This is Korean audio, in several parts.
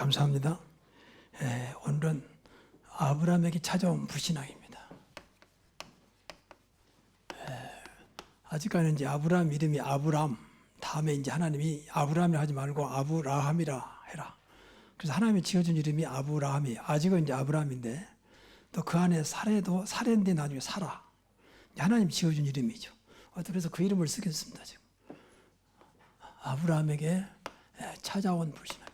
감사합니다. 오늘은 아브라함에게 찾아온 불신앙입니다. 아직까지는 이제 아브라함 이름이 아브람, 다음에 이제 하나님이 아브라함이라 하지 말고 아브라함이라 해라. 그래서 하나님이 지어준 이름이 아브라함이, 아직은 이제 아브라함인데 또 그 안에 사례인데 나중에 사라. 하나님 지어준 이름이죠. 그래서 그 이름을 쓰겠습니다, 지금. 아브라함에게 찾아온 불신앙.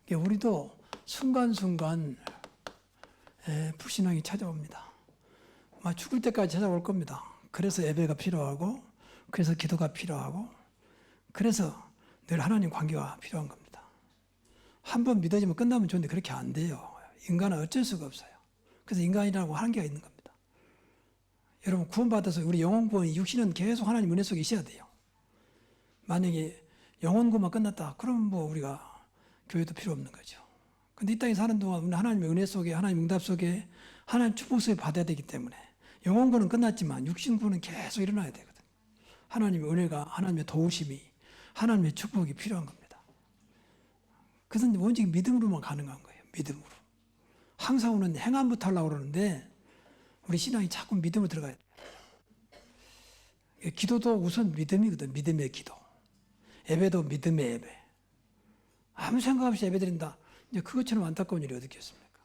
우리도 순간순간 불신앙이 찾아옵니다. 죽을 때까지 찾아올 겁니다. 그래서 예배가 필요하고, 그래서 기도가 필요하고, 그래서 늘 하나님 관계가 필요한 겁니다. 한번 믿어지면 끝나면 좋은데 그렇게 안 돼요. 인간은 어쩔 수가 없어요. 그래서 인간이라고 한계가 있는 겁니다. 여러분 구원받아서 우리 영혼 구원, 육신은 계속 하나님 은혜 속에 있어야 돼요. 만약에 영혼 구원만 끝났다, 그럼 뭐 우리가 교회도 필요 없는 거죠. 근데 이 땅에 사는 동안 하나님의 은혜 속에, 하나님 응답 속에, 하나님 축복 속에 받아야 되기 때문에 영혼 구원은 끝났지만 육신 구원은 계속 일어나야 되거든요. 하나님의 은혜가, 하나님의 도우심이, 하나님의 축복이 필요한 겁니다. 그것은 오직 믿음으로만 가능한 거예요. 믿음으로. 항상 우리는 행함부터 하려고 그러는데 우리 신앙이 자꾸 믿음으로 들어가야 돼요. 기도도 우선 믿음이거든. 믿음의 기도. 예배도 믿음의 예배. 아무 생각 없이 예배 드린다. 이제 그것처럼 안타까운 일이 어디 있겠습니까?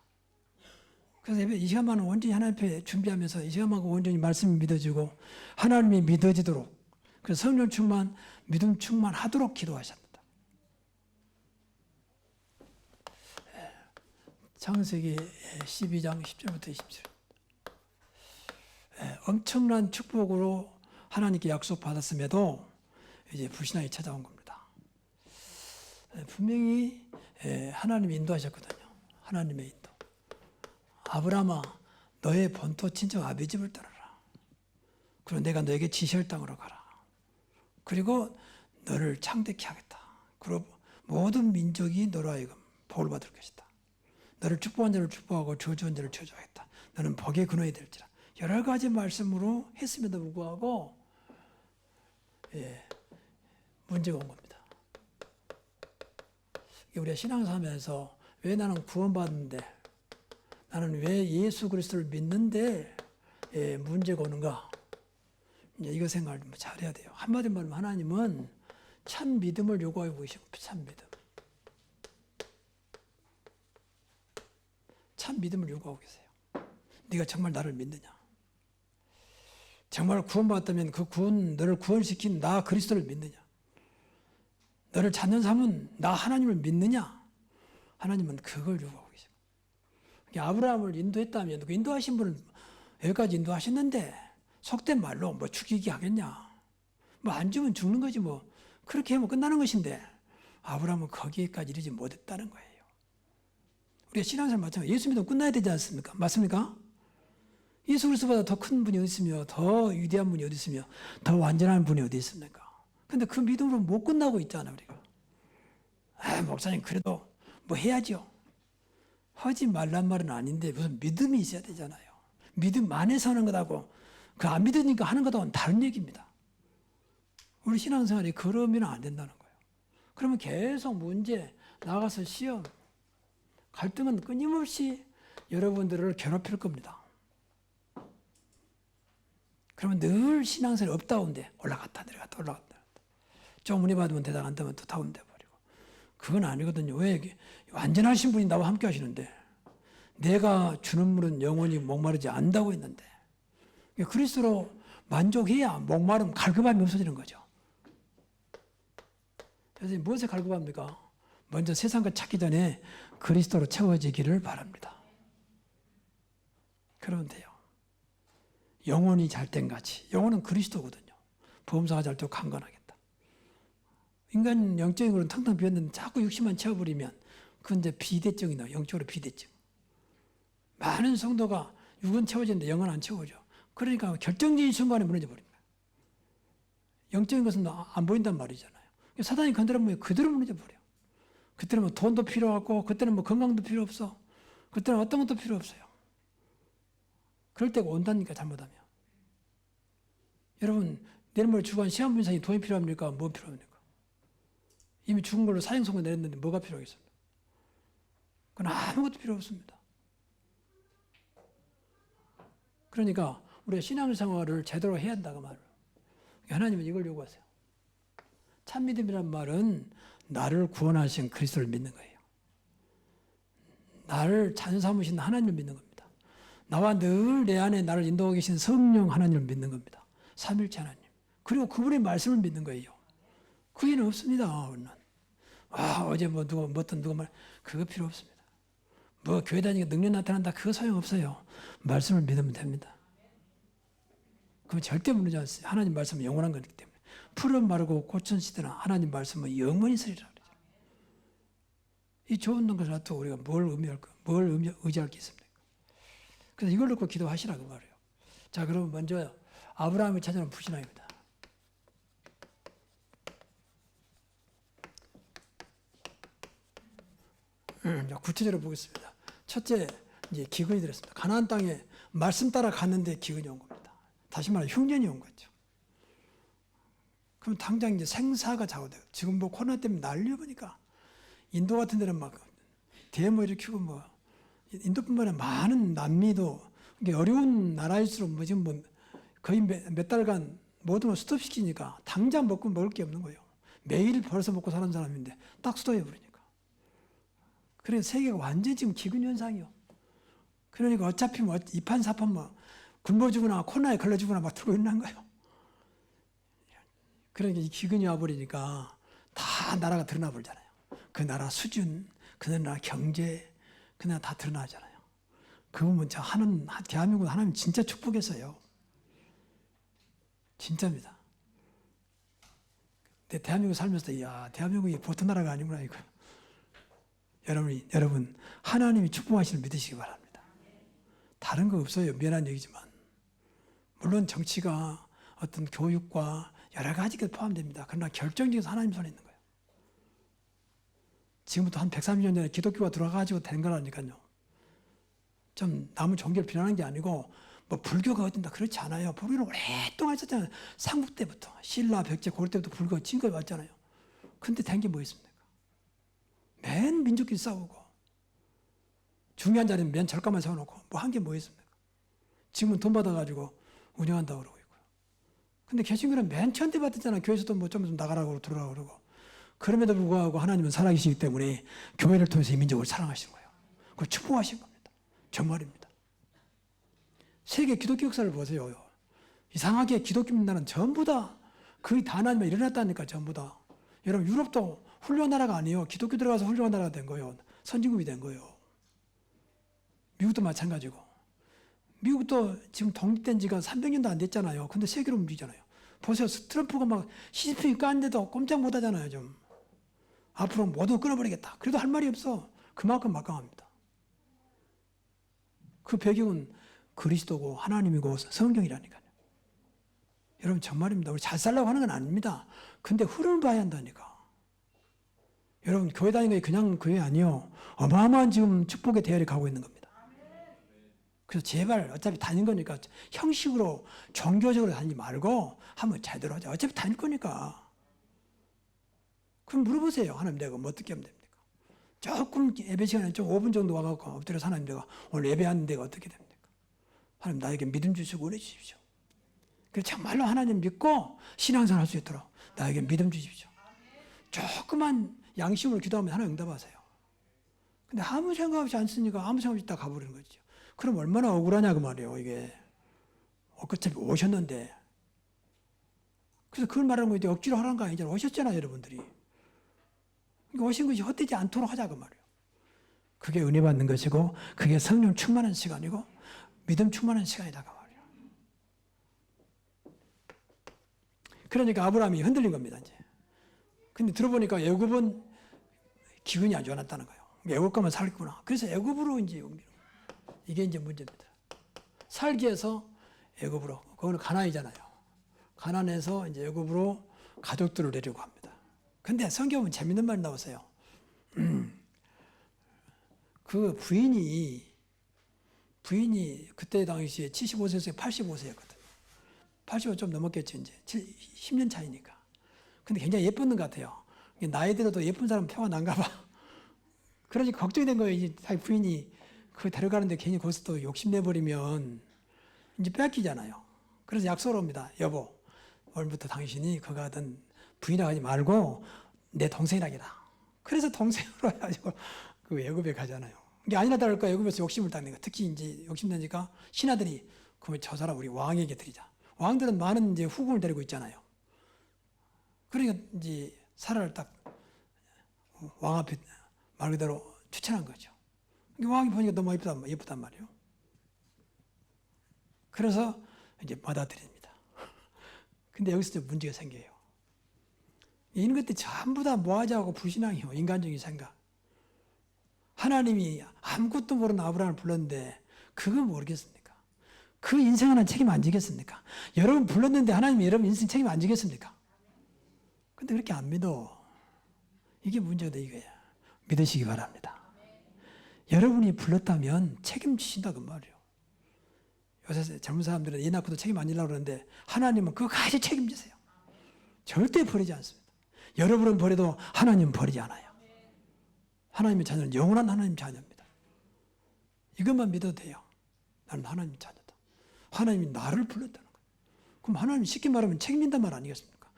그래서 예배 이 시간만은 온전히 하나님 앞에 준비하면서 이 시간만큼 온전히 말씀이 믿어지고 하나님이 믿어지도록, 그래서 성령 충만, 믿음 충만하도록 기도하셨다. 창세기 12장 10절부터 20절. 엄청난 축복으로 하나님께 약속받았음에도 이제 불신앙이 찾아온 겁니다. 분명히 하나님이 인도하셨거든요. 하나님의 인도. 아브라함아, 너의 본토 친척 아비 집을 따르라. 그리고 내가 너에게 지시할 땅으로 가라. 그리고 너를 창대케 하겠다. 그리고 모든 민족이 너로 하여금 복을 받을 것이다. 너를 축복한 자를 축복하고 저주한 자를 저주하겠다. 너는 복의 근원이 될지라. 여러 가지 말씀으로 했음에도 불구하고 문제가 온 겁니다. 우리가 신앙생활하면서 왜 나는 구원받는데, 나는 왜 예수 그리스도를 믿는데 문제가 오는가? 이제 이거 생각을 잘해야 돼요. 한마디로 말하면 하나님은 참 믿음을 요구하고 계시고, 참 믿음. 참 믿음을 요구하고 계세요. 네가 정말 나를 믿느냐? 정말 구원받았다면 그 구원, 너를 구원시킨 나 그리스도를 믿느냐? 너를 찾는 삶은 나 하나님을 믿느냐? 하나님은 그걸 요구하고 계시고. 아브라함을 인도했다면, 그 인도하신 분은 여기까지 인도하셨는데 속된 말로 뭐 죽이기 하겠냐? 뭐 안 죽으면 죽는 거지 뭐. 그렇게 하면 끝나는 것인데 아브라함은 거기까지 이르지 못했다는 거예요. 우리가 신앙생활 마찬가지로 예수 믿으면 끝나야 되지 않습니까? 맞습니까? 예수 그리스도보다 더 큰 분이 어디 있으며, 더 위대한 분이 어디 있으며, 더 완전한 분이 어디 있습니까? 근데 그 믿음으로 못 끝나고 있잖아, 우리가. 목사님, 그래도 뭐 해야죠. 하지 말란 말은 아닌데 무슨 믿음이 있어야 되잖아요. 믿음 안에서 하는 것하고 그 안 믿으니까 하는 것하고는 다른 얘기입니다. 우리 신앙생활이 그러면 안 된다는 거예요. 그러면 계속 문제, 나가서 시험, 갈등은 끊임없이 여러분들을 괴롭힐 겁니다. 그러면 늘 신앙생활이 업다운돼. 올라갔다 내려갔다 올라갔다. 좀 은혜 받으면 대답 안 되면 또 다운돼 버리고. 그건 아니거든요. 왜? 완전하신 분이 나와 함께 하시는데 내가 주는 물은 영원히 목마르지 않다고 했는데 그리스도로 만족해야 목마름, 갈급함이 없어지는 거죠. 그래서 무엇에 갈급합니까? 먼저 세상 것 찾기 전에 그리스도로 채워지기를 바랍니다. 그러면 돼요. 영혼이 잘된 같이. 영혼은 그리스도거든요. 보험사가 잘되고 강건하겠다. 인간 영적으로는 텅텅 비었는데 자꾸 육신만 채워버리면 그건 이제 비대증이다. 영적으로 비대증. 많은 성도가 육은 채워지는데 영은 안 채워져. 그러니까 결정적인 순간에 무너져 버립니다. 영적인 것은 안 보인단 말이잖아요. 사단이 건드리면 그대로 무너져 버려. 그때는 뭐 돈도 필요 없고, 그때는 뭐 건강도 필요 없어. 그때는 어떤 것도 필요 없어요. 그럴 때가 온다니까, 잘못하면. 여러분, 내일 모레 주간 시한부 인상이 돈이 필요합니까? 뭐 필요합니까? 이미 죽은 걸로 사형 선고 내렸는데 뭐가 필요하겠습니까? 그건 아무것도 필요 없습니다. 그러니까 우리가 신앙생활을 제대로 해야 한다고 말을. 하나님은 이걸 요구하세요. 참믿음이란 말은 나를 구원하신 그리스도를 믿는 거예요. 나를 자녀 삼으신 하나님을 믿는 겁니다. 나와 늘 내 안에 나를 인도하고 계신 성령 하나님을 믿는 겁니다. 삼일체 하나님. 그리고 그분의 말씀을 믿는 거예요. 그 외에는 없습니다. 어제 누가 말 그거 필요 없습니다. 교회 다니니까 능력 나타난다 그거 소용없어요. 말씀을 믿으면 됩니다. 그건 절대 무너지지 않습니다. 하나님 말씀은 영원한 거기 때문에. 풀은 마르고 꽃은 시드나 하나님 말씀은 영원히 서리라. 이 좋은 것을 놔두고 우리가 뭘 의지할 게 있습니까? 그래서 이걸 놓고 기도하시라고 말해요. 자, 그럼 먼저 아브라함을 찾아낸 부신앙입니다. 구체적으로 보겠습니다. 첫째, 이제 기근이 들었습니다. 가나안 땅에 말씀 따라 갔는데 기근이 온 겁니다. 다시 말해 흉년이 온 거죠. 그럼 당장 이제 생사가 좌우돼요. 지금 코로나 때문에 난리 보니까 인도 같은 데는 막 데모 일으키고 인도뿐만 아니라 많은 남미도 어려운 나라일수록 지금 거의 몇 달간 모든 걸 스톱시키니까 당장 먹을 게 없는 거예요. 매일 벌어서 먹고 사는 사람인데 딱 스톱해 버리니까. 그래서 세계가 완전히 지금 기근 현상이요. 그러니까 어차피 이판사판 굶어 죽거나 코로나에 걸려 죽거나 막 들고 있는 거예요. 그러니까 이 기근이 와버리니까 다 나라가 드러나 버리잖아요. 그 나라 수준, 그 나라 경제, 그 나라 다 드러나잖아요. 그 보면 대한민국 하나님 진짜 축복했어요. 진짜입니다. 근데 대한민국 살면서 대한민국이 보통 나라가 아니구나 이거. 여러분 하나님이 축복하시는 믿으시기 바랍니다. 다른 거 없어요. 미안한 얘기지만. 물론 정치가 어떤 교육과 여러 가지가 포함됩니다. 그러나 결정적인 하나님 손에 있는 거예요. 지금부터 한 130년 전에 기독교가 들어와가지고 된 거라니까요. 좀 남의 종교를 비난하는 게 아니고 불교가 어딘다 그렇지 않아요. 불교는 오랫동안 있었잖아요. 삼국 때부터 신라, 백제, 고려 때부터 불교가 지금까지 왔잖아요. 근데 된 게 뭐 있습니까? 맨 민족끼리 싸우고 중요한 자리는 맨 절감만 세워놓고 한 게 뭐 있습니까? 지금은 돈 받아가지고 운영한다고 그러고 있고요. 근데 개신교는 맨 처음 때 받았잖아요. 교회에서도 좀 나가라고 들어가고 그러고. 그럼에도 불구하고 하나님은 살아계시기 때문에 교회를 통해서 이 민족을 사랑하시는 거예요. 그걸 축복하신 겁니다. 정말입니다. 세계 기독교 역사를 보세요. 이상하게 기독교 민나라는 전부 다 거의 다 하나님이 일어났다니까 전부 다. 여러분 유럽도 훌륭한 나라가 아니에요. 기독교 들어가서 훌륭한 나라가 된 거예요. 선진국이 된 거예요. 미국도 마찬가지고. 미국도 지금 독립된 지가 300년도 안 됐잖아요. 근데 세계로 움직이잖아요. 보세요. 트럼프가 막 시진핑이 까는데도 꼼짝 못 하잖아요. 좀. 앞으로 모두 끊어버리겠다. 그래도 할 말이 없어. 그만큼 막강합니다. 그 배경은 그리스도고 하나님이고 성경이라니까요. 여러분 정말입니다. 우리 잘 살라고 하는 건 아닙니다. 근데 흐름을 봐야 한다니까. 여러분 교회 다니는 게 그냥 교회 아니요. 어마어마한 지금 축복의 대열이 가고 있는 겁니다. 그래서 제발 어차피 다닌 거니까 형식으로 종교적으로 다니지 말고 한번 제대로 하자. 어차피 다닐 거니까. 그럼 물어보세요. 하나님 내가 뭐 어떻게 하면 됩니까? 조금 예배 시간에 좀 5분 정도 와갖고 엎드려서 하나님 내가 오늘 예배하는 데가 어떻게 됩니까? 하나님 나에게 믿음 주시고 은혜 주십시오. 그래서 정말로 하나님 믿고 신앙생활 할 수 있도록 나에게 믿음 주십시오. 조그만 양심으로 기도하면 하나님 응답하세요. 근데 아무 생각 없이 안 쓰니까 아무 생각 없이 딱 가버리는 거죠. 그럼 얼마나 억울하냐 그 말이에요. 이게 어차피 오셨는데. 그래서 그걸 말하는 거지 억지로 하라는 거 아니잖아요. 오셨잖아요 여러분들이. 그러니까 오신 것이 헛되지 않도록 하자 그 말이에요. 그게 은혜 받는 것이고 그게 성령 충만한 시간이고 믿음 충만한 시간이다 그 말이에요. 그러니까 아브라함이 흔들린 겁니다 이제. 근데 들어보니까 애굽은 기운이 안 좋았다는 거예요. 애굽 가면 살겠구나. 그래서 애굽으로 이제 옮기는 거예요. 이게 이제 문제입니다. 살기에서 애굽으로, 거기는 가나안이잖아요. 가나안에서 이제 애굽으로 가족들을 데리고 갑니다. 근데 성경은 재밌는 말이 나오세요. 그 부인이 그때 당시에 75세에서 85세였거든요. 85 좀 넘었겠죠 이제 10년 차이니까. 근데 굉장히 예쁜 것 같아요. 나이 들어도 예쁜 사람 표가 난가 봐. 그러니 걱정이 된 거예요. 이제 자기 부인이 그 데려가는데 괜히 거기서 또 욕심내버리면 이제 뺏기잖아요. 그래서 약속을 합니다. 여보, 오늘부터 당신이 그거 하던 부인이라고 하지 말고 내 동생이라 해라. 그래서 동생으로 해가지고 그 애굽에 가잖아요. 이게 아니나 다를까 애굽에서 욕심을 닦는 거. 특히 이제 욕심내니까 신하들이 그러면 저 사람 우리 왕에게 드리자. 왕들은 많은 이제 후궁을 데리고 있잖아요. 그러니까 이제 사라를 딱 왕 앞에 말 그대로 추천한 거죠. 왕이 보니까 너무 예쁘단 말이에요. 그래서 이제 받아들입니다. 근데 여기서 좀 문제가 생겨요. 이런 것들이 전부 다 뭐하자고 불신앙이요. 인간적인 생각. 하나님이 아무것도 모르는 아브라함을 불렀는데 그거 모르겠습니까? 그 인생 하나 책임 안 지겠습니까? 여러분 불렀는데 하나님이 여러분 인생 책임 안 지겠습니까? 근데 그렇게 안 믿어. 이게 문제다 이거야. 믿으시기 바랍니다. 여러분이 불렀다면 책임지신다 그 말이에요. 요새 젊은 사람들은 애 낳고도 책임 안 지려고 그러는데 하나님은 그거까지 책임지세요. 절대 버리지 않습니다. 여러분은 버려도 하나님은 버리지 않아요. 하나님의 자녀는 영원한 하나님 자녀입니다. 이것만 믿어도 돼요. 나는 하나님 자녀다. 하나님이 나를 불렀다는 거예요. 그럼 하나님이 쉽게 말하면 책임진단 말 아니겠습니까?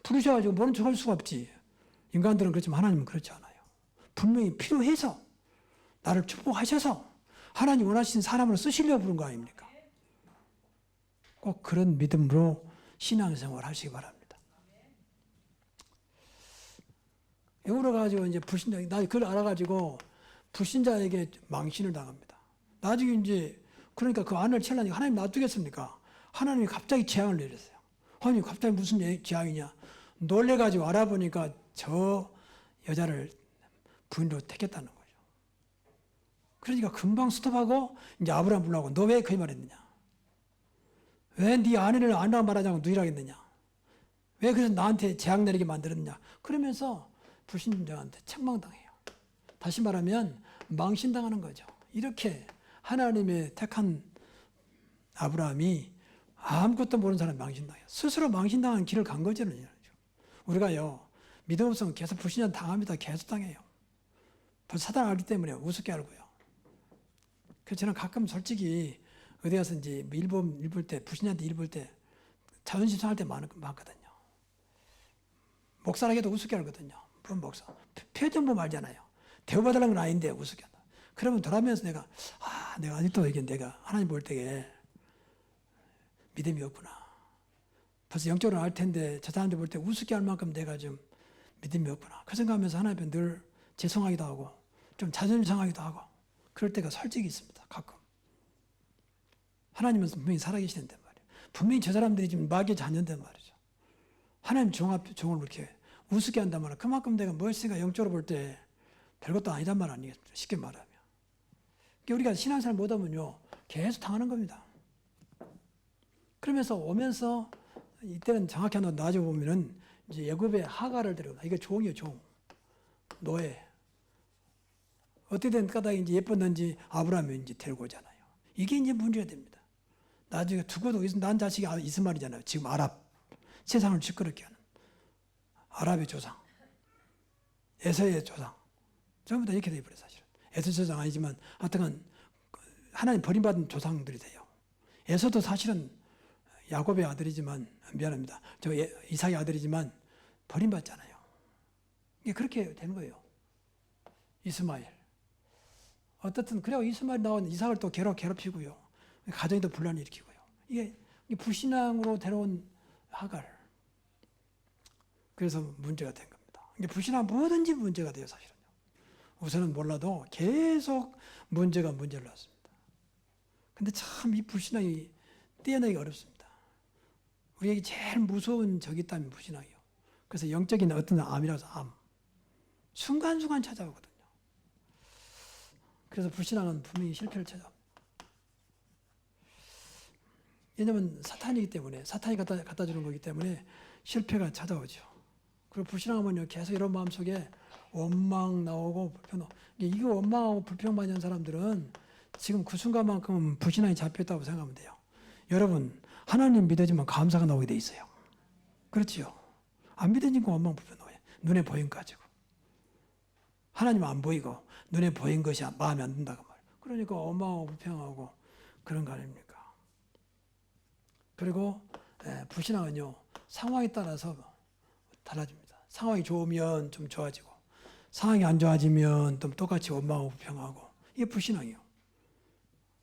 부르셔가지고 모른 척할 수가 없지. 인간들은 그렇지만 하나님은 그렇지 않아요. 분명히 필요해서 나를 축복하셔서 하나님 원하시는 사람으로 쓰시려고 부른 거 아닙니까? 꼭 그런 믿음으로 신앙생활 하시기 바랍니다. 이거로 가지고 이제 불신자, 나 그걸 알아가지고 불신자에게 망신을 당합니다. 나중에 이제 그러니까 그 아내를 채려니까 하나님 놔두겠습니까? 하나님이 갑자기 재앙을 내렸어요. 하나님 갑자기 무슨 재앙이냐? 놀래가지고 알아보니까 저 여자를 부인으로 택했다는 거죠. 그러니까 금방 스톱하고 이제 아브라함 불러고 너 왜 그 말했느냐? 왜 네 아내를 아내라 말하지 않고 누이라 했느냐? 왜 그래서 나한테 재앙 내리게 만들었느냐? 그러면서 불신자한테 책망당해요. 다시 말하면 망신당하는 거죠. 이렇게 하나님의 택한 아브라함이 아무것도 모르는 사람이 망신당해요. 스스로 망신당한 길을 간 거죠. 우리가요, 믿음 없으면 계속 불신자 당합니다. 계속 당해요. 사단 알기 때문에 우습게 알고요. 그래서 저는 가끔 솔직히 어디 가서 이제 일볼 때, 불신자한테 일볼 때 자존심 상할 때 많거든요. 목사라기도 우습게 알거든요. 그럼 목사. 표정 보면 알잖아요. 대우받으려는 건 아닌데 우습게 한다. 그러면 돌아오면서 내가 아직도 이게 내가 하나님 볼 때에 믿음이 없구나. 벌써 영적으로 알 텐데 저 사람들 볼 때 우습게 할 만큼 내가 좀 믿음이 없구나. 그 생각하면서 하나님 앞에 늘 죄송하기도 하고 좀 자존심 상하기도 하고 그럴 때가 솔직히 있습니다. 가끔. 하나님은 분명히 살아계시는데 말이에요. 분명히 저 사람들이 지금 마귀의 자녀인데 말이죠. 하나님 종을 이렇게 우습게 한단 말이에요. 그만큼 내가 무엇인가 영적으로 볼 때 별것도 아니단 말 아니겠습니까? 쉽게 말하면. 그러니까 우리가 신앙생활 못하면요. 계속 당하는 겁니다. 그러면서 오면서 이때는 정확히 한번 나눠보면은 이제 애굽의 하가를 데려온다. 이게 종이에요, 종. 노예. 어떻게든 까닭 이제 예뻤는지 아브라함이 이제 데리고 오잖아요. 이게 이제 문제가 됩니다. 나중에 두고도 난 자식이 이스마엘이잖아요. 지금 아랍. 세상을 시끄럽게 하는. 아랍의 조상. 에서의 조상. 전부 다 이렇게 돼버려요, 사실은. 에서 조상 아니지만 하여튼 하나님 버림받은 조상들이 돼요. 에서도 사실은 야곱의 아들이지만 미안합니다. 이삭의 아들이지만 버림받잖아요. 이게 그렇게 되는 거예요. 이스마엘. 어떻든 그래고 이스마엘 나온 이삭을 또 괴롭히고요. 가정에도 분란을 일으키고요. 이게 불신앙으로 데려온 하갈. 그래서 문제가 된 겁니다. 이게 불신앙 뭐든지 문제가 돼요, 사실은요. 우선은 몰라도 계속 문제를 낳습니다. 근데 참 이 불신앙이 떼어내기가 어렵습니다. 우리에게 제일 무서운 적이 있다면 불신앙이요. 그래서 영적인 어떤 암이라서 암. 순간순간 찾아오거든요. 그래서 불신앙은 분명히 실패를 찾아옵니다. 왜냐하면 사탄이기 때문에, 사탄이 갖다 주는 거기 때문에 실패가 찾아오죠. 그리고 불신앙하면요, 계속 이런 마음속에 원망 나오고 불평 나오고. 이거 원망하고 불평만 하는 사람들은 지금 그 순간만큼은 불신앙이 잡혔다고 생각하면 돼요. 여러분, 하나님 믿어지면 감사가 나오게 돼 있어요. 그렇지요? 안 믿어지니까 원망 불평 나와요. 눈에 보임 가지고. 하나님은 안 보이고 눈에 보인 것이 마음에 안 든다고 말이에요. 그러니까 원망하고 불평하고 그런 거 아닙니까? 그리고 불신앙은요, 상황에 따라서 달라집니다. 상황이 좋으면 좀 좋아지고 상황이 안 좋아지면 또 똑같이 원망하고 불평하고, 이게 불신앙이에요.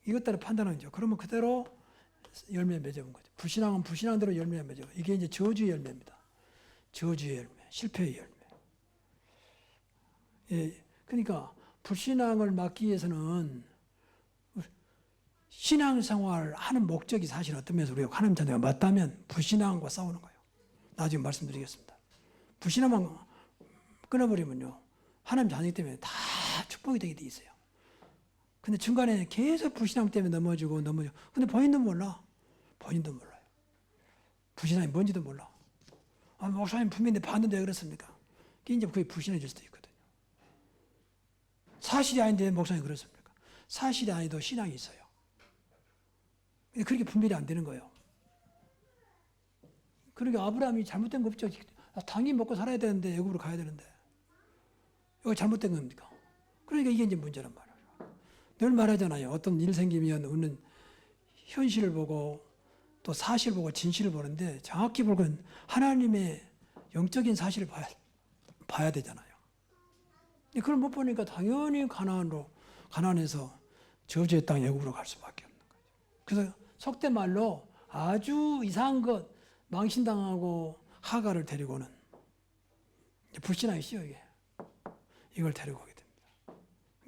이것 따라 판단하는 거죠. 그러면 그대로 열매 맺어본 거죠. 불신앙은 불신앙대로 열매 맺어. 이게 이제 저주의 열매입니다. 저주의 열매, 실패의 열매. 예, 그러니까 불신앙을 막기 위해서는 신앙생활 하는 목적이 사실 어떤 면에서 우리가 하나님 자녀가 맞다면 불신앙과 싸우는 거예요. 나중에 말씀드리겠습니다. 불신앙만 끊어버리면요, 하나님 자녀이기 때문에 다 축복이 되게 돼 있어요. 근데 중간에 계속 불신앙 때문에 넘어지고. 근데 본인도 몰라. 본인도 몰라요. 불신앙이 뭔지도 몰라. 아, 목사님 분명히 봤는데 왜 그렇습니까? 이제 그게 불신해질 수도 있거든요. 사실이 아닌데 목사님이 그렇습니까? 사실이 아니도 신앙이 있어요. 근데 그렇게 분별이 안 되는 거예요. 그러니까 아브라함이 잘못된 거 없죠. 당연히 먹고 살아야 되는데, 애굽으로 가야 되는데. 이거 잘못된 겁니까? 그러니까 이게 이제 문제란 말이에요. 늘 말하잖아요. 어떤 일 생기면 우리는 현실을 보고 또 사실을 보고 진실을 보는데, 정확히 볼 건 하나님의 영적인 사실을 봐야 되잖아요. 그걸 못 보니까 당연히 가나안에서 저주의 땅 애굽으로 갈 수밖에 없는 거죠. 그래서 속된 말로 아주 이상한 것, 망신당하고 하가를 데리고는 불신앙이시요, 이게. 이걸 데리고 오게 됩니다.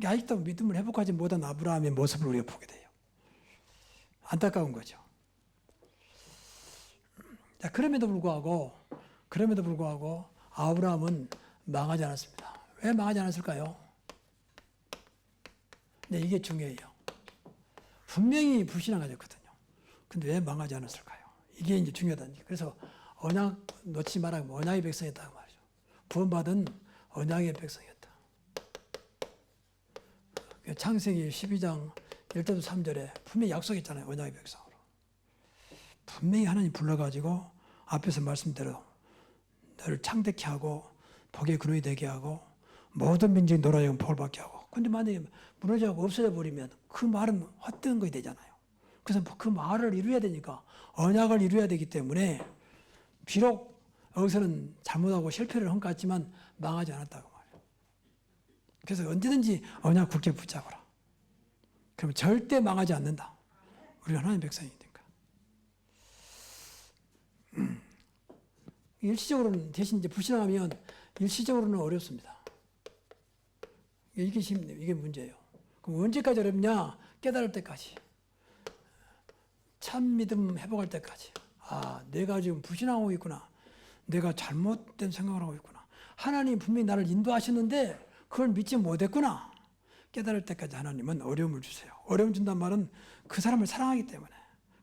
아직도 믿음을 회복하지 못한 아브라함의 모습을 우리가 보게 돼요. 안타까운 거죠. 자, 그럼에도 불구하고 아브라함은 망하지 않았습니다. 왜 망하지 않았을까요? 근데 이게 중요해요. 분명히 불신앙하셨거든요. 근데 왜 망하지 않았을까요? 이게 이제 중요하다는 얘기예요. 그래서 언약 놓치지 말라고, 언약의 백성이었다고 말이죠. 구원받은 언약의 백성이었다. 창세기 12장 1절부터 3절에 분명히 약속했잖아요. 언약의 백성으로. 분명히 하나님 불러가지고 앞에서 말씀대로 너를 창대케 하고 복의 근원이 되게 하고 모든 민족이 너로 하여금 복을 받게 하고. 근데 만약에 무너져고 없어져 버리면 그 말은 헛된 것이 되잖아요. 그래서 그 말을 이루어야 되니까, 언약을 이루어야 되기 때문에 비록 여기서는 잘못하고 실패를 한 것 같지만 망하지 않았다고 말해요. 그래서 언제든지 언약 굳게 붙잡아라. 그러면 절대 망하지 않는다. 우리가 하나님의 백성이니까. 일시적으로는, 대신 이제 불신앙하면 일시적으로는 어렵습니다. 이게 문제예요. 그럼 언제까지 어렵냐? 깨달을 때까지. 참 믿음 회복할 때까지. 아, 내가 지금 불신앙하고 있구나. 내가 잘못된 생각을 하고 있구나. 하나님 분명히 나를 인도하셨는데 그걸 믿지 못했구나. 깨달을 때까지 하나님은 어려움을 주세요. 어려움 준단 말은 그 사람을 사랑하기 때문에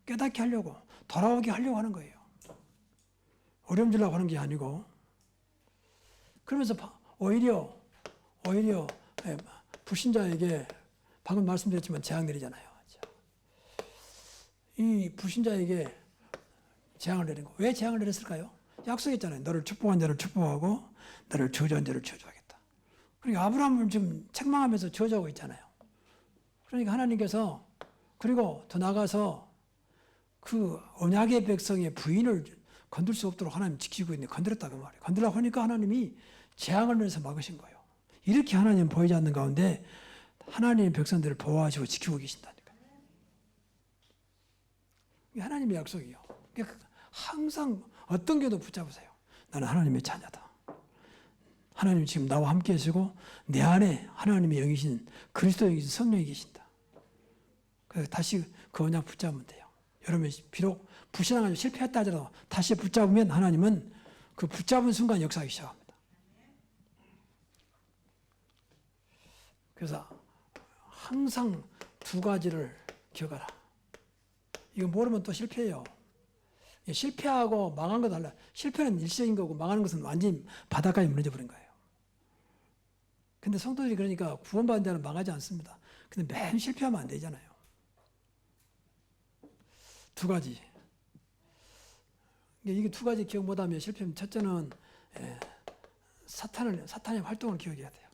깨닫게 하려고, 돌아오게 하려고 하는 거예요. 어려움 주려고 하는 게 아니고. 그러면서 오히려 불신자에게 방금 말씀드렸지만 재앙 내리잖아요. 이 불신자에게 재앙을 내린 거. 왜 재앙을 내렸을까요? 약속했잖아요. 너를 축복한 자를 축복하고 너를 저주한 자를 저주하겠다. 그러니까 아브라함을 지금 책망하면서 저주하고 있잖아요. 그러니까 하나님께서, 그리고 더 나아가서 그 언약의 백성의 부인을 건들 수 없도록 하나님 지키고 있는데 건드렸다고 말이에요. 건드려고 하니까 하나님이 재앙을 내려서 막으신 거예요. 이렇게 하나님 보이지 않는 가운데 하나님의 백성들을 보호하시고 지키고 계신다니까요. 이게 하나님의 약속이에요. 그러니까 항상 어떤 게도 붙잡으세요. 나는 하나님의 자녀다. 하나님 지금 나와 함께 계시고 내 안에 하나님의 영이신 그리스도의 영이신 성령이 계신다. 그래서 다시 그 언약 붙잡으면 돼요. 여러분 비록 불신앙하고 실패했다 하더라도 다시 붙잡으면 하나님은 그 붙잡은 순간 역사하기 시작합니다. 그래서 항상 두 가지를 기억하라. 이거 모르면 또 실패해요. 실패하고 망한 거 달라. 실패는 일시적인 거고 망하는 것은 완전히 바닥까지 무너져 버린 거예요. 근데 성도들이 그러니까 구원받은 자는 망하지 않습니다. 근데 매일 실패하면 안 되잖아요. 두 가지. 이게 두 가지 기억 못하면 실패하면, 첫째는 사탄의 활동을 기억해야 돼요.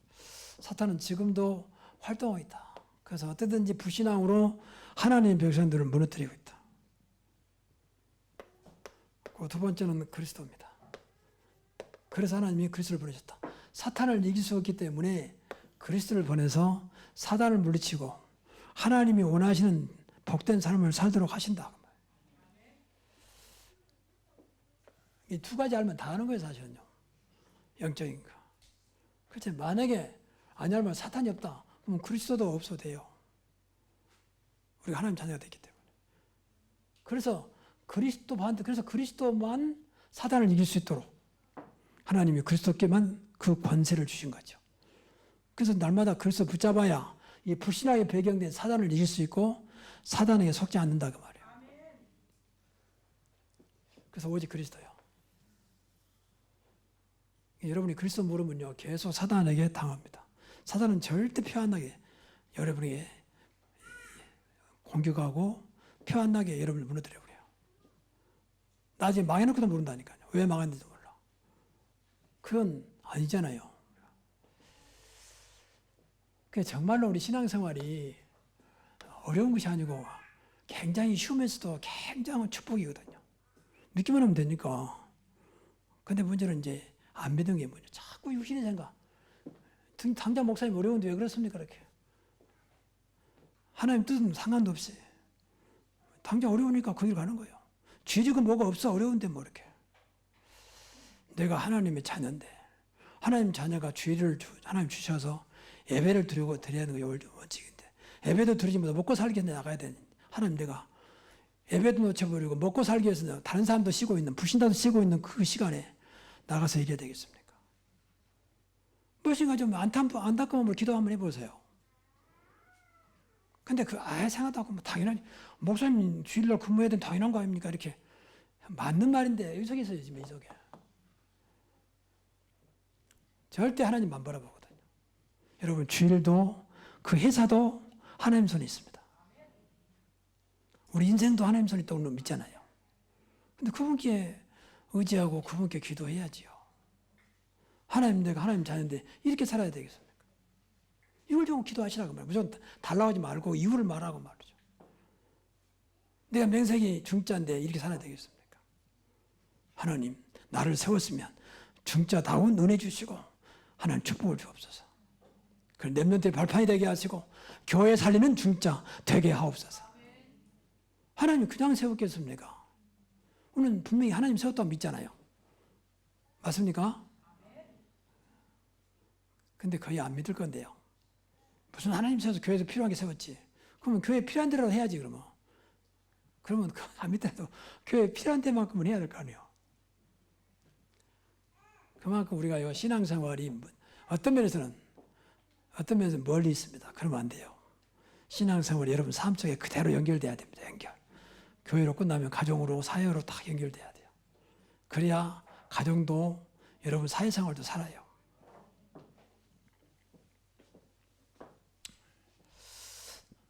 사탄은 지금도 활동하고 있다. 그래서 어떻게든지 불신앙으로 하나님의 백성들을 무너뜨리고 있다. 그 두 번째는 그리스도입니다. 그래서 하나님이 그리스도를 보내셨다. 사탄을 이길 수 없기 때문에 그리스도를 보내서 사단을 물리치고 하나님이 원하시는 복된 삶을 살도록 하신다. 이 두 가지 알면 다 아는 거예요, 사실은요. 영적인 거. 그렇지. 만약에 안 알면 사탄이 없다. 그럼 그리스도도 없어도 돼요. 우리가 하나님 자녀가 됐기 때문에. 그래서 그리스도만 사단을 이길 수 있도록 하나님이 그리스도께만 그 권세를 주신 거죠. 그래서 날마다 그리스도 붙잡아야 이 불신앙에 배경된 사단을 이길 수 있고 사단에게 속지 않는다 그 말이에요. 그래서 오직 그리스도요. 여러분이 그리스도 모르면요 계속 사단에게 당합니다. 사단은 절대 표 안 나게 여러분에게 공격하고 표 안 나게 여러분을 무너뜨려 버려요. 나중에 망해놓고도 모른다니까요. 왜 망했는지도 몰라. 그건 아니잖아요. 정말로 우리 신앙생활이 어려운 것이 아니고 굉장히 쉬우면서도 굉장한 축복이거든요. 믿기만 하면 되니까. 근데 문제는 이제 안 믿는 게 뭐냐. 자꾸 육신의 생각. 당장 목사님 어려운데 왜 그렇습니까? 이렇게. 하나님 뜻은 상관도 없이. 당장 어려우니까 거기로 가는 거예요. 죄지고 뭐가 없어 어려운데 뭐 이렇게. 내가 하나님의 자녀인데 하나님 자녀가 죄를 하나님 주셔서 예배를 드려야 하는 게 원칙인데 예배도 드리지 못하고 먹고 살기 위해 나가야 되는 하나님 내가 예배도 놓쳐버리고 먹고 살기 위해서 다른 사람도 쉬고 있는 불신자도 쉬고 있는 그 시간에 나가서 이겨야 되겠습니까? 무엇인가 좀 안타까움으로 기도 한번 해보세요. 근데 아예 생각하고 뭐 당연하니 목사님 주일날 근무해야 되는 당연한 거 아닙니까? 이렇게 맞는 말인데 의석에서 지금 의석에 절대 하나님만 바라보거든요. 여러분 주일도 그 회사도 하나님 손에 있습니다. 우리 인생도 하나님 손에 있다고 믿잖아요. 근데 그분께 의지하고 그분께 기도해야지요. 하나님 내가 하나님 자녀인데 이렇게 살아야 되겠습니까? 이걸 좀 기도하시라고 말이에요. 무조건 달라고 하지 말고 이유를 말하고 말이죠. 내가 명색이 중자인데 이렇게 살아야 되겠습니까? 하나님 나를 세웠으면 중자다운 은혜 주시고 하나님 축복을 주옵소서. 그 렘넌트의 발판이 되게 하시고 교회 살리는 중자 되게 하옵소서. 하나님 그냥 세웠겠습니까? 우리는 분명히 하나님 세웠다고 믿잖아요. 맞습니까? 근데 거의 안 믿을 건데요. 무슨 하나님 세워서 교회에서 필요한 게 세웠지. 그러면 교회 필요한 대로 해야지 그러면. 그러면 안 믿더라도 교회 필요한 데만큼은 해야 될 거 아니에요. 그만큼 우리가 이 신앙생활이 어떤 면에서는 멀리 있습니다. 그러면 안 돼요. 신앙생활이 여러분 삶 속에 그대로 연결돼야 됩니다. 연결. 교회로 끝나면 가정으로 사회로 딱 연결돼야 돼요. 그래야 가정도 여러분 사회생활도 살아요.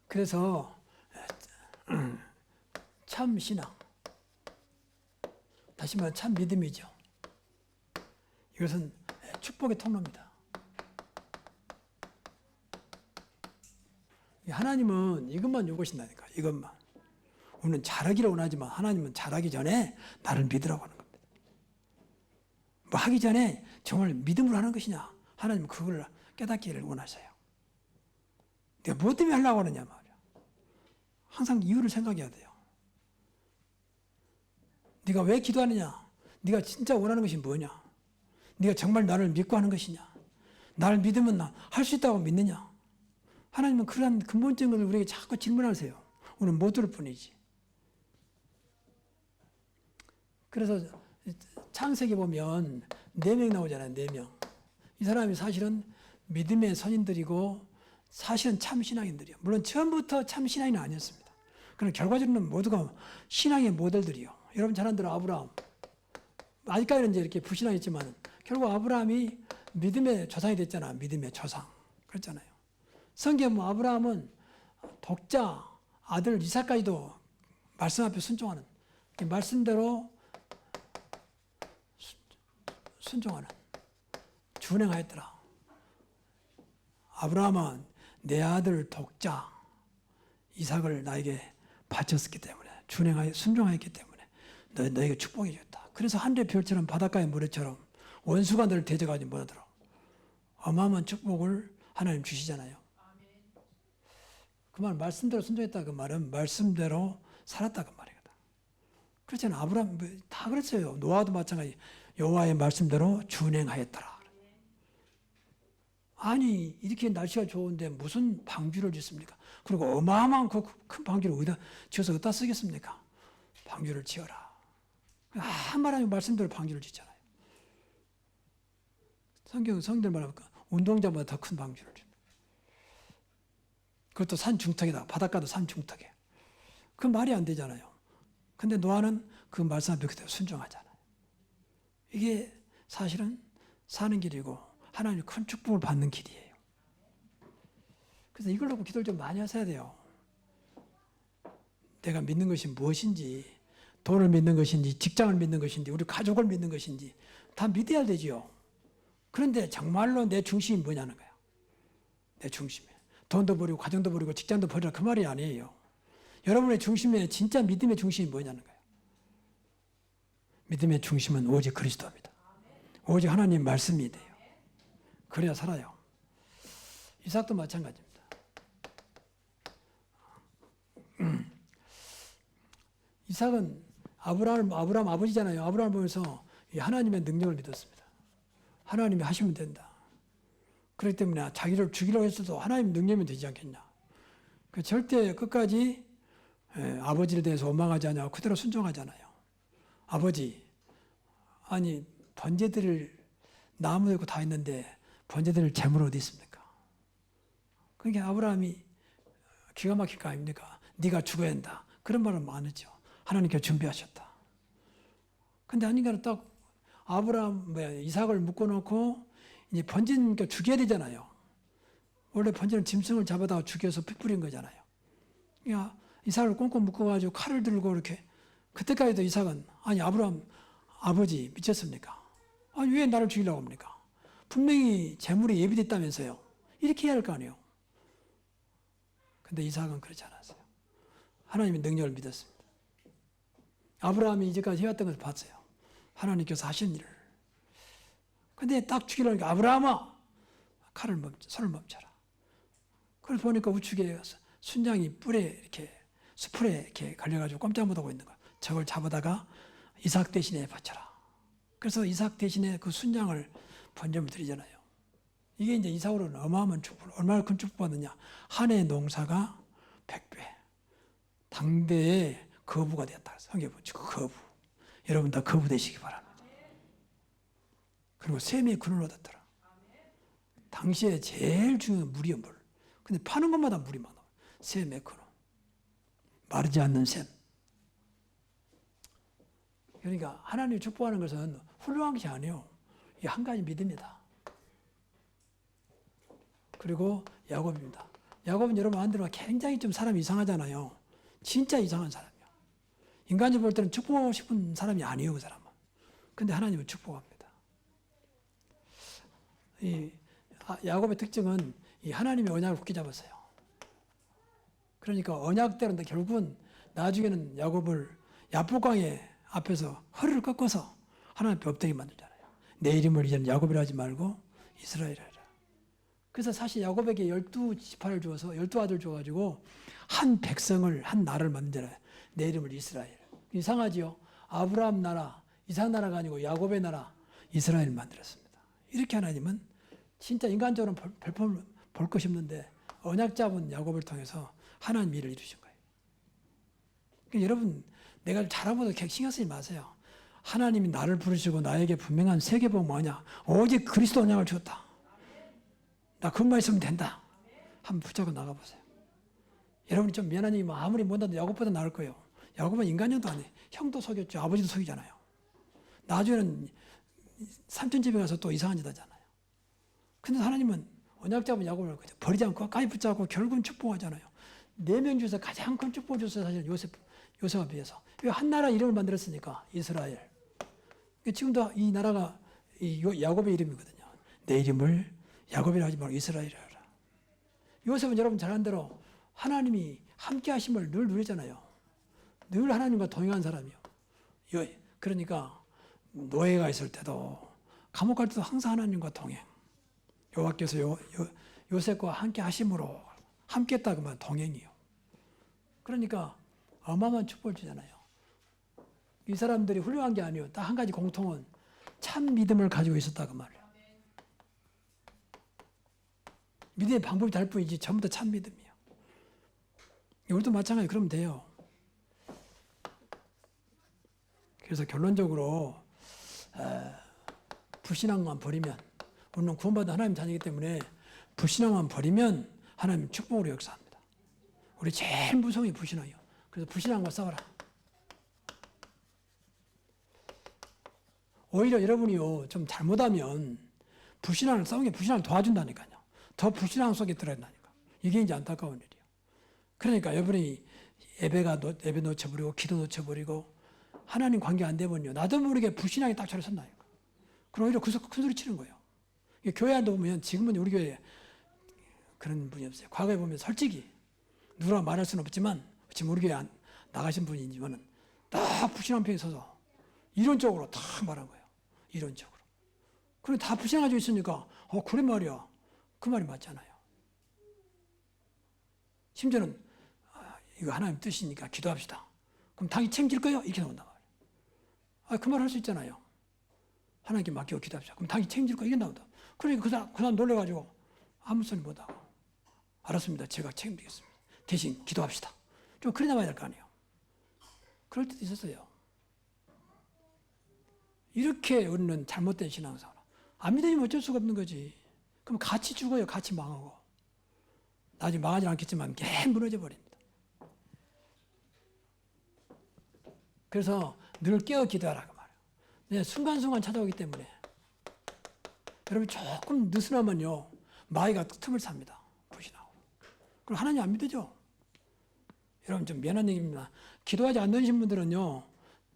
그래서 참 신앙, 다시 말해 참 믿음이죠. 이것은 축복의 통로입니다. 하나님은 이것만 요구하신다니까. 이것만. 우리는 잘하기를 원하지만 하나님은 잘하기 전에 나를 믿으라고 하는 겁니다. 뭐 하기 전에 정말 믿음으로 하는 것이냐. 하나님은 그걸 깨닫기를 원하셔요. 내가 무엇 때문에 하려고 하느냐 말이야. 항상 이유를 생각해야 돼요. 네가 왜 기도하느냐. 네가 진짜 원하는 것이 뭐냐. 네가 정말 나를 믿고 하는 것이냐. 나를 믿으면 할 수 있다고 믿느냐. 하나님은 그러한 근본적인 것을 우리에게 자꾸 질문하세요. 우리는 못 들을 뿐이지. 그래서 창세기 보면 4명 나오잖아요. 4명. 이 사람이 사실은 믿음의 선인들이고 사실은 참 신앙인들이요. 물론 처음부터 참 신앙인은 아니었습니다. 그러나 결과적으로는 모두가 신앙의 모델들이요. 여러분 잘 아는 대로 아브라함. 아직까지는 이제 이렇게 불신앙했지만 결국 아브라함이 믿음의 조상이 됐잖아. 믿음의 조상. 그랬잖아요. 성경 아브라함은 독자 아들 이삭까지도 말씀 앞에 순종하는 말씀대로 순종하는 준행하였더라. 아브라함은 내 아들 독자 이삭을 나에게 바쳤기 때문에 순종하였기 때문에 너에게 축복이 줬다. 그래서 하늘의 별처럼 바닷가의 모래처럼 원수가 너를 대적하지 못하도록 어마어마한 축복을 하나님 주시잖아요. 그 말 말씀대로 순종했다 그 말은 말씀대로 살았다 그 말이거든. 그렇잖아요. 아브라함 다 그랬어요. 노아도 마찬가지. 여호와의 말씀대로 준행하였더라. 아니 이렇게 날씨가 좋은데 무슨 방주를 짓습니까? 그리고 어마어마한 그 큰 방주를 어디다 지어서 어디다 쓰겠습니까? 방주를 지어라. 하나님 말씀대로 방주를 짓잖아요. 성경 말하니까 운동장보다 더 큰 방주를 줍니다. 그것도 산 중턱에다 바닷가도 산 중턱에. 그 말이 안 되잖아요. 근데 노아는 그 말씀 앞에 그대로 순종하잖아요. 이게 사실은 사는 길이고 하나님의 큰 축복을 받는 길이에요. 그래서 이걸 놓고 기도를 좀 많이 하셔야 돼요. 내가 믿는 것이 무엇인지, 돈을 믿는 것인지, 직장을 믿는 것인지, 우리 가족을 믿는 것인지 다 믿어야 되지요. 그런데 정말로 내 중심이 뭐냐는 거예요. 내 중심이. 돈도 버리고 가정도 버리고 직장도 버리라 그 말이 아니에요. 여러분의 중심에 진짜 믿음의 중심이 뭐냐는 거예요. 믿음의 중심은 오직 그리스도입니다. 오직 하나님 말씀이 돼요. 그래야 살아요. 이삭도 마찬가지입니다. 이삭은 아브라함 아버지잖아요. 아브라함을 보면서 하나님의 능력을 믿었습니다. 하나님이 하시면 된다. 그렇기 때문에 자기를 죽이려고 했어도 하나님 능력이 되지 않겠냐. 그 절대 끝까지 아버지에 대해서 원망하지 않냐고 그대로 순종하잖아요. 아버지, 아니 번제들을 나무도 있고 다 있는데 번제들 재물 어디 있습니까? 그러니까 아브라함이 기가 막힐 거 아닙니까? 네가 죽어야 한다. 그런 말은 많았죠. 하나님께서 준비하셨다. 근데 아닌가는 딱 이삭을 묶어놓고 이제 번제니까 죽여야 되잖아요. 원래 번제는 짐승을 잡아다가 죽여서 피 뿌린 거잖아요. 그러니까 이삭을 꽁꽁 묶어가지고 칼을 들고 이렇게 그때까지도 이삭은 아니 아브라함 아버지 미쳤습니까? 아니 왜 나를 죽이려고 합니까? 분명히 재물이 예비됐다면서요. 이렇게 해야 할 거 아니에요. 근데 이삭은 그렇지 않았어요. 하나님의 능력을 믿었습니다. 아브라함이 이제까지 해왔던 것을 봤어요. 하나님께서 하신 일을. 근데 딱 죽이려니까 아브라함아 손을 멈춰라. 그래서 보니까 우측에 순양이 숯불에 이렇게 걸려가지고 꼼짝 못하고 있는 거야. 저걸 잡아다가 이삭 대신에 바쳐라. 그래서 이삭 대신에 그 순양을 번제물 드리잖아요. 이게 이제 이삭으로는 어마어마한 축복을, 얼마나 큰 축복 받느냐. 한 해 농사가 100배. 당대의 거부가 되었다. 성경에 보죠. 거부. 여러분 다 거부 되시기 바랍니다. 그리고 샘의 근을 얻었더라. 당시에 제일 중요한 물이요, 물. 근데 파는 것마다 물이 막 나와요. 샘의 근원. 마르지 않는 샘. 그러니까 하나님이 축복하는 것은 훌륭한 것이 아니에요. 이게 한 가지 믿음이다. 그리고 야곱입니다. 야곱은 여러분 안들어 굉장히 좀 사람이 이상하잖아요. 진짜 이상한 사람이야. 인간적으로 볼 때는 축복하고 싶은 사람이 아니에요, 그 사람은. 근데 하나님은 축복합니다. 야곱의 특징은 이 하나님의 언약을 굳게 잡았어요. 그러니까 언약대로인데 결국은 나중에는 야곱을 야복강의 앞에서 허리를 꺾어서 하나님 앞에 엎드리게 만들잖아요. 내 이름을 이제는 야곱이라 하지 말고 이스라엘이라. 그래서 사실 야곱에게 12지파를 주어서 12아들 줘가지고 한 백성을 한 나라를 만들어요. 내 이름을 이스라엘. 이상하지요? 아브라함 나라, 이삭 나라가 아니고 야곱의 나라 이스라엘을 만들었습니다. 이렇게 하나님은 진짜 인간적으로는 별품 볼 것이 없는데 언약 잡은 야곱을 통해서 하나님 일을 이루신 거예요. 그러니까 여러분 내가 잘하고도 신경 쓰지 마세요. 하나님이 나를 부르시고 나에게 분명한 세계복 뭐냐? 오직 그리스도 언약을 주었다. 나 그것만 있으면 된다. 한번 붙잡고 나가보세요. 여러분이 좀 미안한 얘기 아무리 못해도 야곱보다 나을 거예요. 야곱은 인간형도 아니에요. 형도 속였죠. 아버지도 속이잖아요. 나중에는 삼촌 집에 가서 또 이상한 짓 하잖아요. 근데 하나님은 언약 잡은 야곱을 버리지 않고 끝까지 붙잡고 결국은 축복하잖아요. 4명 중에서 가장 큰 축복을 줬어요. 사실 요셉에 비해서. 한 나라 이름을 만들었으니까 이스라엘. 지금도 이 나라가 야곱의 이름이거든요. 내 이름을 야곱이라 하지 말고 이스라엘이라 하라. 요셉은 여러분 잘 아는 대로 하나님이 함께 하심을 늘 누리잖아요. 늘 하나님과 동행한 사람이요. 그러니까 노예가 있을 때도 감옥 갈 때도 항상 하나님과 동행. 여호와께서 요셉과 함께 하심으로 함께 했다 그러면 동행이요. 그러니까 어마어마한 축복을 주잖아요. 이 사람들이 훌륭한 게 아니에요. 딱 한 가지 공통은 참 믿음을 가지고 있었다 그 말이에요. 믿음의 방법이 다를 뿐이지 전부 다 참 믿음이에요. 우리도 마찬가지 그러면 돼요. 그래서 결론적으로 불신앙만 버리면, 우리는 구원받은 하나님 자녀이기 때문에 불신앙만 버리면 하나님 축복으로 역사합니다. 우리 제일 무서운 게 불신앙이에요. 그래서 불신앙과 싸워라. 오히려 여러분이요 좀 잘못하면 불신앙을 싸우는 게 불신앙을 도와준다니까요. 더 불신앙 속에 들어간다니까. 이게 이제 안타까운 일이에요. 그러니까 여러분이 예배 놓쳐버리고 기도 놓쳐버리고 하나님 관계 안 되면요 나도 모르게 불신앙이 딱 차려 선다니까. 그럼 오히려 큰 소리 치는 거예요. 교회 안에 보면 지금은 우리 교회에 그런 분이 없어요. 과거에 보면 솔직히 누구라고 말할 수는 없지만 지금 우리 교회 나가신 분이지만은 딱 불신앙 편에 서서 이론적으로 다 말한 거예요. 이론적으로. 그럼 다 불신앙 가지고 있으니까 그래 말이야. 그 말이 맞잖아요. 심지어는 이거 하나님 뜻이니까 기도합시다. 그럼 당연히 책임질 거예요? 이렇게 나온단 말이에요. 그 말 할 수 있잖아요. 하나님께 맡기고 기도합시다. 그럼 당연히 책임질 거예요? 이게 나온다. 그러니까 그 사람 놀래가지고 아무 소리 못하고 알았습니다. 제가 책임지겠습니다. 대신 기도합시다. 좀 그래 나와야 될 거 아니에요. 그럴 때도 있었어요. 이렇게 우리는 잘못된 신앙생활. 안 믿으면 어쩔 수가 없는 거지. 그럼 같이 죽어요. 같이 망하고. 나중에 망하지 않겠지만 개 무너져 버립니다. 그래서 늘 깨어 기도하라 그 말이에요. 순간순간 찾아오기 때문에 여러분 조금 느슨하면요 마귀가 틈을 삽니다. 불신하고. 그럼 하나님 안 믿으죠? 여러분 좀 미안한 얘기입니다. 기도하지 않는 분들은요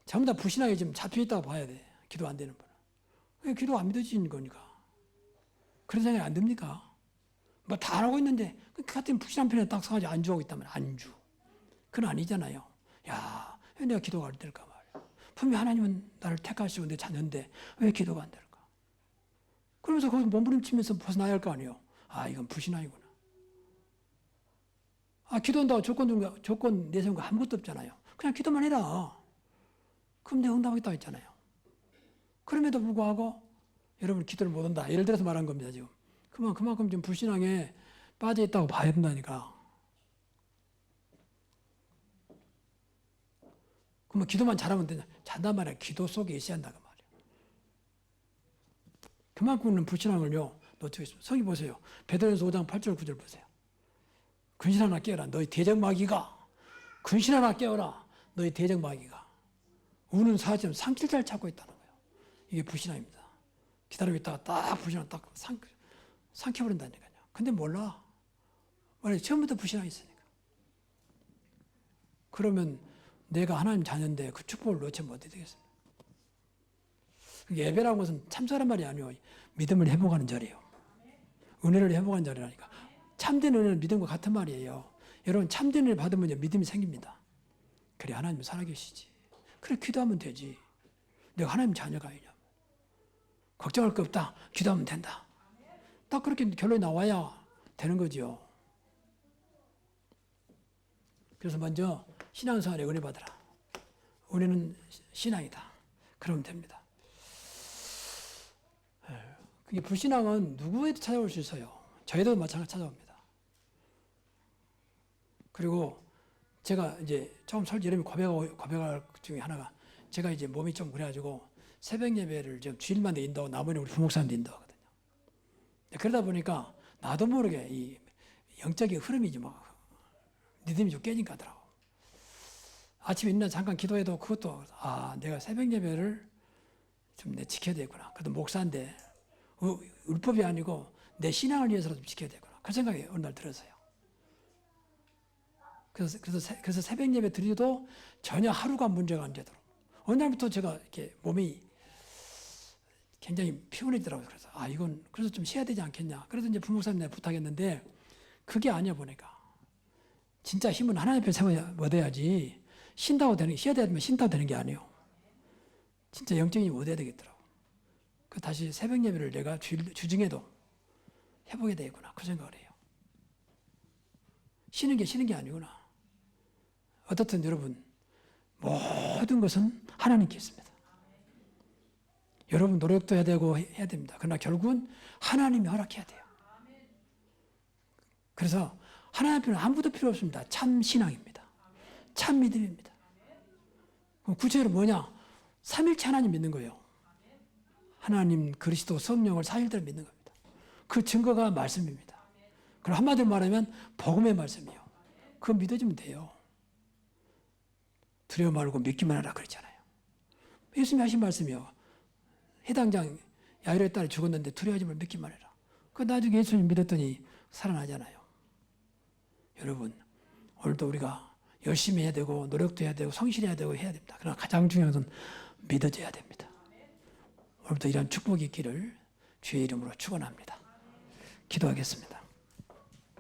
전부 다 불신하게 지금 잡혀있다고 봐야 돼. 기도 안 되는 분은. 기도 안 믿어지는 거니까. 그런 생각이 안 듭니까? 뭐 다 하고 있는데 그 같은 불신한 편에 딱 서가지고 안주하고 있다면 안주. 그건 아니잖아요. 야, 왜 내가 기도가 안 될까 말이야. 분명히 하나님은 나를 택하시고 내 자녀인데 왜 기도가 안 될까? 그러면서 거기서 몸부림치면서 벗어나야 할 거 아니에요. 이건 불신앙이구나. 기도한다고 조건 내세운 거 아무것도 없잖아요. 그냥 기도만 해라. 그럼 내가 응답하겠다고 했잖아요. 그럼에도 불구하고 여러분 기도를 못 한다. 예를 들어서 말한 겁니다. 지금. 그만큼 좀 불신앙에 빠져 있다고 봐야 된다니까. 그러면 기도만 잘하면 되냐? 잔단 말이야. 기도 속에 있어야 한다. 그 말이야. 그만큼은 불신앙을요, 놓치고 있습니다. 성경 보세요. 베드로전서 5장 8절 9절 보세요. 근신 하나 깨어라. 너희 대적마귀가. 근신 하나 깨어라. 너희 대적마귀가. 우는 사지는 삼킬자를 찾고 있다는 거예요. 이게 불신앙입니다. 기다리고 있다가 딱 불신앙 딱 삼켜버린다니까요. 근데 몰라. 만약에 처음부터 불신앙이 있으니까. 그러면 내가 하나님 자녀인데 그 축복을 놓치면 어떻게 되겠습니까? 예배라는 것은 참석하는 말이 아니에요. 믿음을 회복하는 자리예요. 은혜를 회복하는 자리라니까. 참된 은혜는 믿음과 같은 말이에요. 여러분 참된 은혜를 받으면 믿음이 생깁니다. 그래 하나님은 살아계시지. 그래 기도하면 되지. 내가 하나님 자녀가 아니냐. 걱정할 거 없다. 기도하면 된다. 딱 그렇게 결론이 나와야 되는 거죠. 그래서 먼저 신앙생활에 은혜 받으라. 은혜는 신앙이다. 그러면 됩니다. 그게 불신앙은 누구에도 찾아올 수 있어요. 저희도 마찬가지 찾아옵니다. 그리고 제가 이제 조금 솔직히 이름이 고백할 중에 하나가 제가 이제 몸이 좀 그래가지고 새벽 예배를 좀 주일만 인도하고 나머지는 우리 부목사님도 인도하거든요. 그러다 보니까 나도 모르게 이 영적인 흐름이 좀 리듬이 좀 깨진 것 같더라고. 아침에 일어나 잠깐 기도해도 그것도 내가 새벽 예배를 좀 내 지켜야 되겠구나. 그래도 목사인데 율법이 아니고 내 신앙을 위해서라도 좀 지켜야 되구나. 그 생각이 어느 날 들었어요. 그래서 새벽 예배 드리도 전혀 하루가 문제가 안 되도록. 어느 날부터 제가 이렇게 몸이 굉장히 피곤해지더라고요. 그래서 이건 그래서 좀 쉬어야 되지 않겠냐. 그래서 이제 부목사님 내가 부탁했는데 그게 아니야 보니까. 진짜 힘은 하나님 앞에 세워 얻어야지 신다고 되는 게, 해야 되면 신다고 되는 게 아니에요. 진짜 영적인 힘이 얻어야 되겠더라고. 그 다시 새벽 예배를 내가 주중에도 해보게 되겠구나. 그 생각을 해요. 쉬는 게 아니구나. 어떻든 여러분, 모든 것은 하나님께 있습니다. 여러분 노력도 해야 되고 해야 됩니다. 그러나 결국은 하나님이 허락해야 돼요. 그래서 하나님 앞에는 아무도 필요 없습니다. 참 신앙입니다. 참 믿음입니다. 그럼 구체적으로 뭐냐? 삼일체 하나님 믿는 거예요. 하나님, 그리스도, 성령을 사실대로 믿는 겁니다. 그 증거가 말씀입니다. 그럼 한마디로 말하면 복음의 말씀이에요. 그거 믿어주면 돼요. 두려워 말고 믿기만 하라 그랬잖아요. 예수님이 하신 말씀이요. 해당장 야이로의 딸이 죽었는데 두려워하지 말고 믿기만 해라. 그 나중에 예수님 믿었더니 살아나잖아요. 여러분, 오늘도 우리가 열심히 해야 되고 노력도 해야 되고 성실해야 되고 해야 됩니다. 그러나 가장 중요한 것은 믿어져야 됩니다. 오늘부터 이런 축복이 있기를 주의 이름으로 축원합니다. 기도하겠습니다.